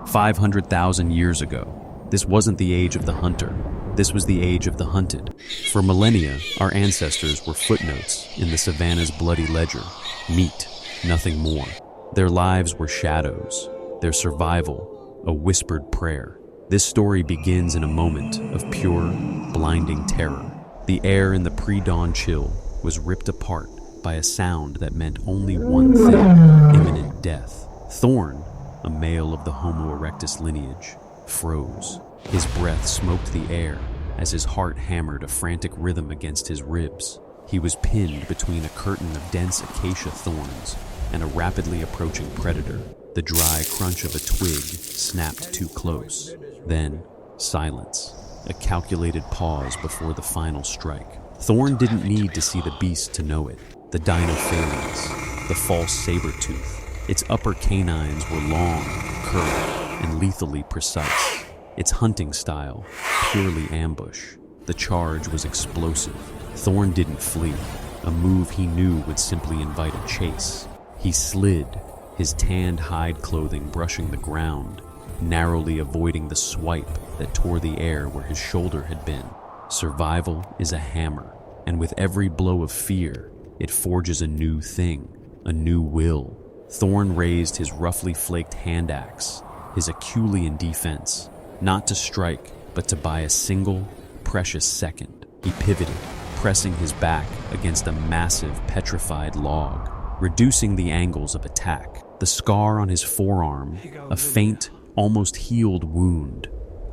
500,000 years ago. This wasn't the age of the hunter. This was the age of the hunted. For millennia, our ancestors were footnotes in the savanna's bloody ledger. Meat, nothing more. Their lives were shadows. Their survival, a whispered prayer. This story begins in a moment of pure, blinding terror. The air in the pre-dawn chill was ripped apart by a sound that meant only one thing: imminent death. Thorn, a male of the Homo erectus lineage, froze. His breath smoked the air as his heart hammered a frantic rhythm against his ribs. He was pinned between a curtain of dense acacia thorns and a rapidly approaching predator. The dry crunch of a twig snapped too close. Then, silence. A calculated pause before the final strike. Thorn didn't need to see the beast to know it. The Dinofelis, the false Sabertooth. Its upper canines were long, curved, and lethally precise. Its hunting style, purely ambush. The charge was explosive. Thorn didn't flee, a move he knew would simply invite a chase. He slid, his tanned hide clothing brushing the ground, narrowly avoiding the swipe that tore the air where his shoulder had been. Survival is a hammer, and with every blow of fear, it forges a new thing, a new will. Thorn raised his roughly flaked hand axe, his Acheulean defense, not to strike, but to buy a single, precious second. He pivoted, pressing his back against a massive, petrified log, reducing the angles of attack. The scar on his forearm, a faint, almost healed wound,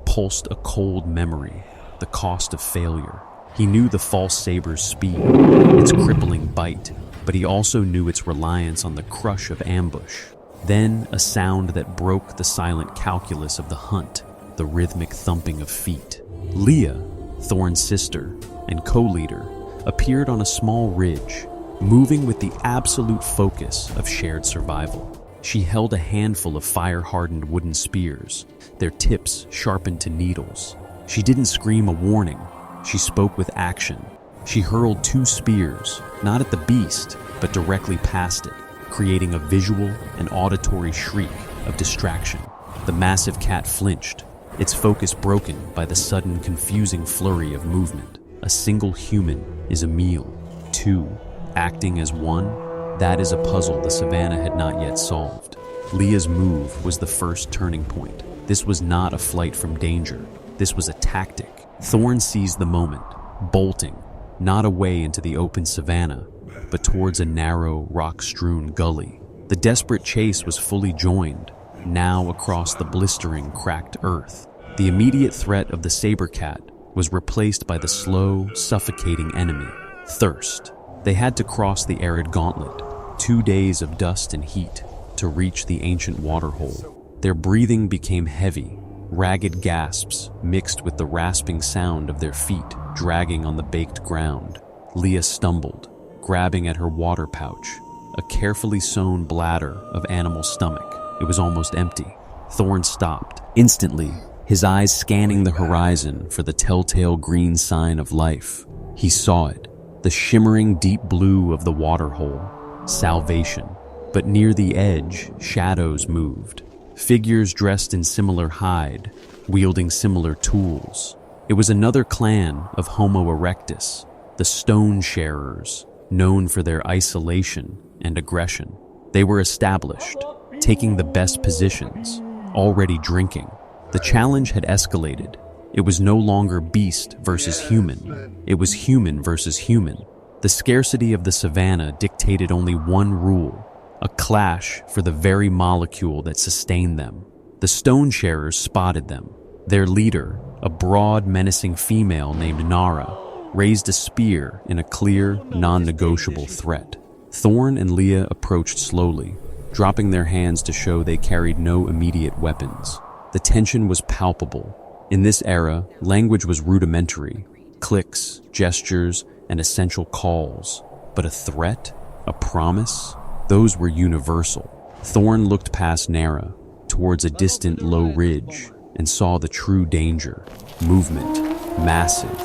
pulsed a cold memory, the cost of failure. He knew the false saber's speed, its crippling bite, but he also knew its reliance on the crush of ambush. Then a sound that broke the silent calculus of the hunt, the rhythmic thumping of feet. Lia, Thorn's sister and co-leader, appeared on a small ridge, moving with the absolute focus of shared survival. She held a handful of fire-hardened wooden spears, their tips sharpened to needles. She didn't scream a warning. She spoke with action. She hurled 2 spears, not at the beast, but directly past it, creating a visual and auditory shriek of distraction. The massive cat flinched, its focus broken by the sudden, confusing flurry of movement. A single human is a meal. 2, acting as one, that is a puzzle the savannah had not yet solved. Lia's move was the first turning point. This was not a flight from danger. This was a tactic. Thorn seized the moment, bolting, not away into the open savannah, but towards a narrow, rock-strewn gully. The desperate chase was fully joined, now across the blistering, cracked earth. The immediate threat of the saber cat was replaced by the slow, suffocating enemy, thirst. They had to cross the Arid Gauntlet, 2 days of dust and heat, to reach the ancient waterhole. Their breathing became heavy, ragged gasps mixed with the rasping sound of their feet dragging on the baked ground. Lia stumbled, grabbing at her water pouch, a carefully sewn bladder of animal stomach. It was almost empty. Thorn stopped, instantly, his eyes scanning the horizon for the telltale green sign of life. He saw it, the shimmering deep blue of the waterhole, salvation. But near the edge, shadows moved. Figures dressed in similar hide, wielding similar tools. It was another clan of Homo erectus, the Stone Sharers, known for their isolation and aggression. They were established, taking the best positions, already drinking. The challenge had escalated. It was no longer beast versus human. It was human versus human. The scarcity of the savannah dictated only one rule: a clash for the very molecule that sustained them. The Stone Sharers spotted them. Their leader, a broad, menacing female named Nara, raised a spear in a clear, non-negotiable threat. Thorn and Lia approached slowly, dropping their hands to show they carried no immediate weapons. The tension was palpable. In this era, language was rudimentary: clicks, gestures, and essential calls. But a threat? A promise? Those were universal. Thorn looked past Nara, towards a distant low ridge, and saw the true danger. Movement, massive.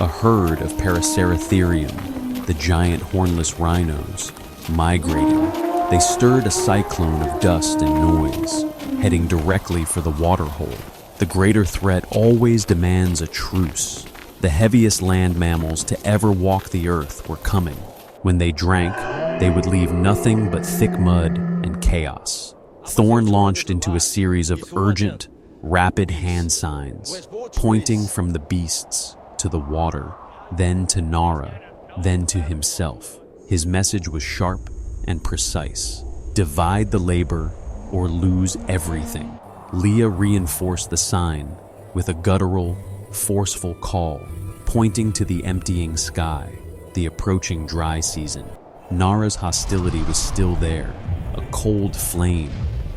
A herd of Paraceratherium, the giant hornless rhinos, migrating. They stirred a cyclone of dust and noise. heading directly for the waterhole. The greater threat always demands a truce. The heaviest land mammals to ever walk the earth were coming. When they drank, they would leave nothing but thick mud and chaos. Thorn launched into a series of urgent, rapid hand signs, pointing from the beasts to the water, then to Nara, then to himself. His message was sharp and precise. Divide the labor or lose everything. Lia reinforced the sign with a guttural, forceful call, pointing to the emptying sky, the approaching dry season. Nara's hostility was still there, a cold flame,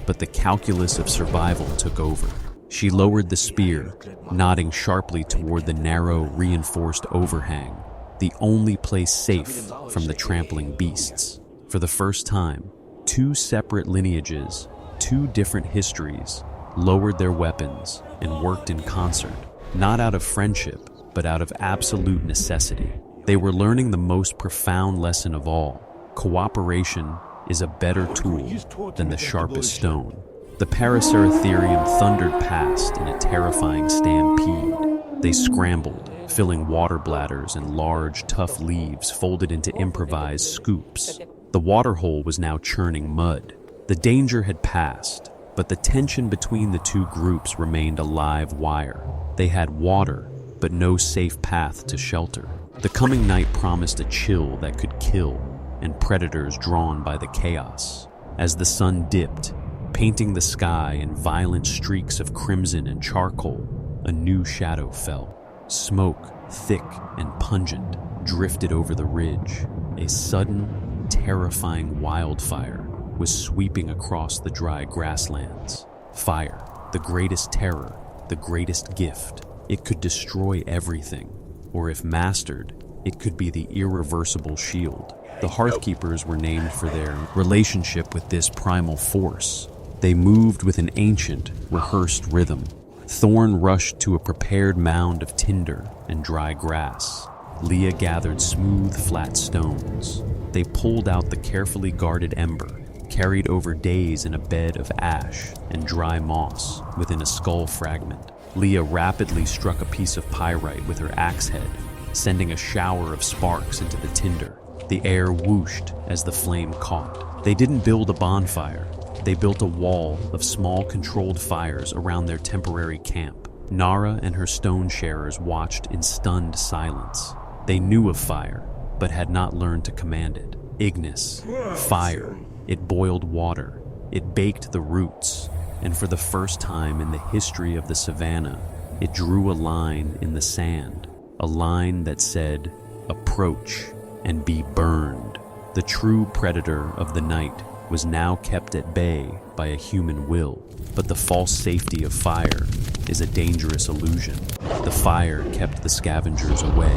but the calculus of survival took over. She lowered the spear, nodding sharply toward the narrow, reinforced overhang, the only place safe from the trampling beasts. For the first time, two separate lineages, two different histories, lowered their weapons and worked in concert, not out of friendship, but out of absolute necessity. They were learning the most profound lesson of all: cooperation is a better tool than the sharpest stone. The Paraceratherium thundered past in a terrifying stampede. They scrambled, filling water bladders and large, tough leaves folded into improvised scoops. The waterhole was now churning mud. The danger had passed, but the tension between the two groups remained a live wire. They had water, but no safe path to shelter. The coming night promised a chill that could kill, and predators drawn by the chaos. As the sun dipped, painting the sky in violent streaks of crimson and charcoal, a new shadow fell. Smoke, thick and pungent, drifted over the ridge. A sudden, terrifying wildfire was sweeping across the dry grasslands. Fire, the greatest terror, the greatest gift. It could destroy everything, or if mastered, it could be the irreversible shield. The Hearthkeepers were named for their relationship with this primal force. They moved with an ancient, rehearsed rhythm. Thorn rushed to a prepared mound of tinder and dry grass. Lia gathered smooth, flat stones. They pulled out the carefully guarded ember, carried over days in a bed of ash and dry moss within a skull fragment. Lia rapidly struck a piece of pyrite with her axe head, sending a shower of sparks into the tinder. The air whooshed as the flame caught. They didn't build a bonfire. They built a wall of small controlled fires around their temporary camp. Nara and her stone sharers watched in stunned silence. They knew of fire, but had not learned to command it. Ignis, fire. It boiled water. It baked the roots. And for the first time in the history of the savannah, it drew a line in the sand. A line that said, "Approach and be burned." The true predator of the night was now kept at bay by a human will. But the false safety of fire is a dangerous illusion. The fire kept the scavengers away.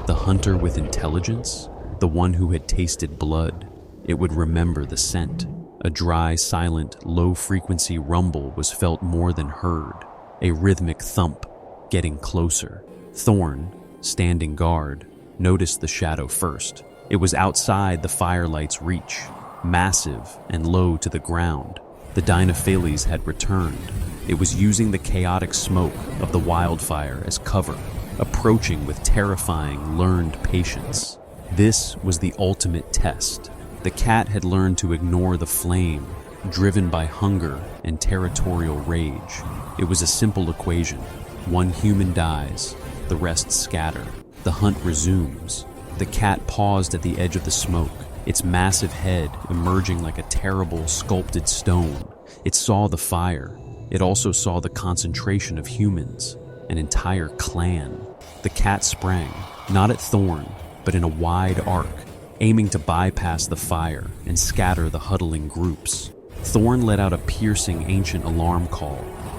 The hunter with intelligence, the one who had tasted blood, it would remember the scent. A dry, silent, low-frequency rumble was felt more than heard. A rhythmic thump, getting closer. Thorn, standing guard, noticed the shadow first. It was outside the firelight's reach, massive and low to the ground. The Dinofelis had returned. It was using the chaotic smoke of the wildfire as cover, approaching with terrifying, learned patience. This was the ultimate test. The cat had learned to ignore the flame, driven by hunger and territorial rage. It was a simple equation. One human dies, the rest scatter. The hunt resumes. The cat paused at the edge of the smoke, its massive head emerging like a terrible, sculpted stone. It saw the fire. It also saw the concentration of humans, an entire clan. The cat sprang, not at Thorn, but in a wide arc, aiming to bypass the fire and scatter the huddling groups. Thorn let out a piercing ancient alarm call.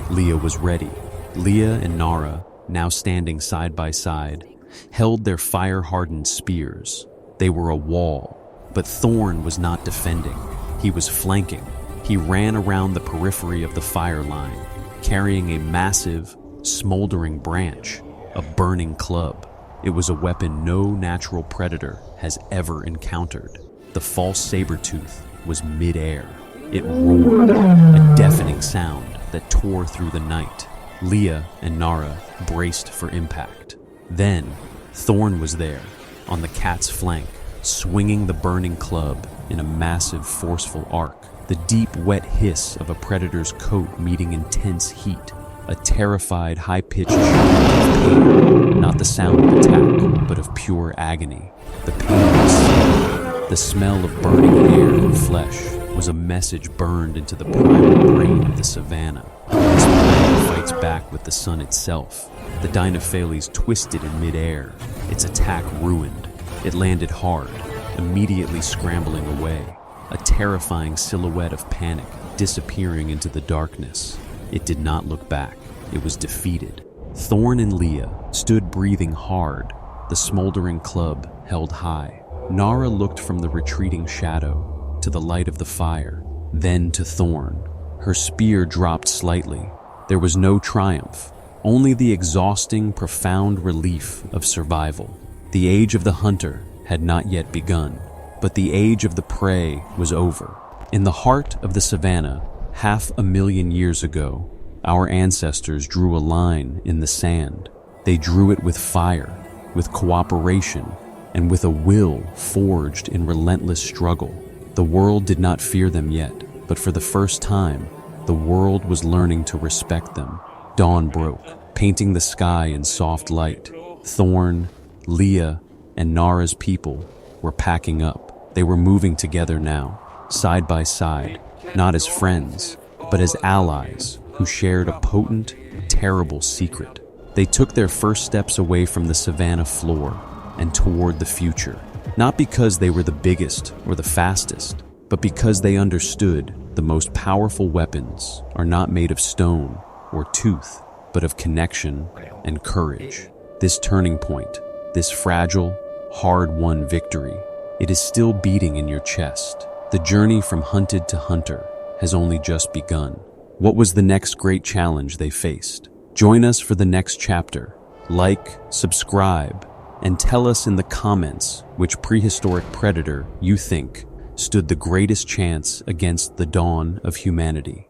Lia was ready. Lia and Nara, now standing side by side, held their fire-hardened spears. They were a wall, but Thorn was not defending. He was flanking. He ran around the periphery of the fire line, carrying a massive, smoldering branch, a burning club. It was a weapon no natural predator has ever encountered. The false Sabertooth was mid-air. It roared, a deafening sound that tore through the night. Lia and Nara braced for impact. Then, Thorn was there, on the cat's flank, swinging the burning club in a massive, forceful arc. The deep, wet hiss of a predator's coat meeting intense heat. A terrified, high-pitched shriek of pain, not the sound of attack, but of pure agony. The pain was the smell of burning air and flesh was a message burned into the primal brain of the savannah. This planet fights back with the sun itself. The Dinofelis twisted in midair, its attack ruined. It landed hard, immediately scrambling away, a terrifying silhouette of panic disappearing into the darkness. It did not look back. It was defeated. Thorn and Lia stood breathing hard, the smoldering club held high. Nara looked from the retreating shadow to the light of the fire, then to Thorn. Her spear dropped slightly. There was no triumph, only the exhausting, profound relief of survival. The age of the hunter had not yet begun, but the age of the prey was over. In the heart of the savannah, 500,000 years ago, our ancestors drew a line in the sand. They drew it with fire, with cooperation, and with a will forged in relentless struggle. The world did not fear them yet, but for the first time, the world was learning to respect them. Dawn broke, painting the sky in soft light. Thorn, Lia, and Nara's people were packing up. They were moving together now, side by side, not as friends, but as allies who shared a potent, terrible secret. They took their first steps away from the savannah floor and toward the future, not because they were the biggest or the fastest, but because they understood the most powerful weapons are not made of stone or tooth, but of connection and courage. This turning point, this fragile, hard-won victory, it is still beating in your chest. The journey from hunted to hunter has only just begun. What was the next great challenge they faced? Join us for the next chapter. Like, subscribe, and tell us in the comments which prehistoric predator you think stood the greatest chance against the dawn of humanity.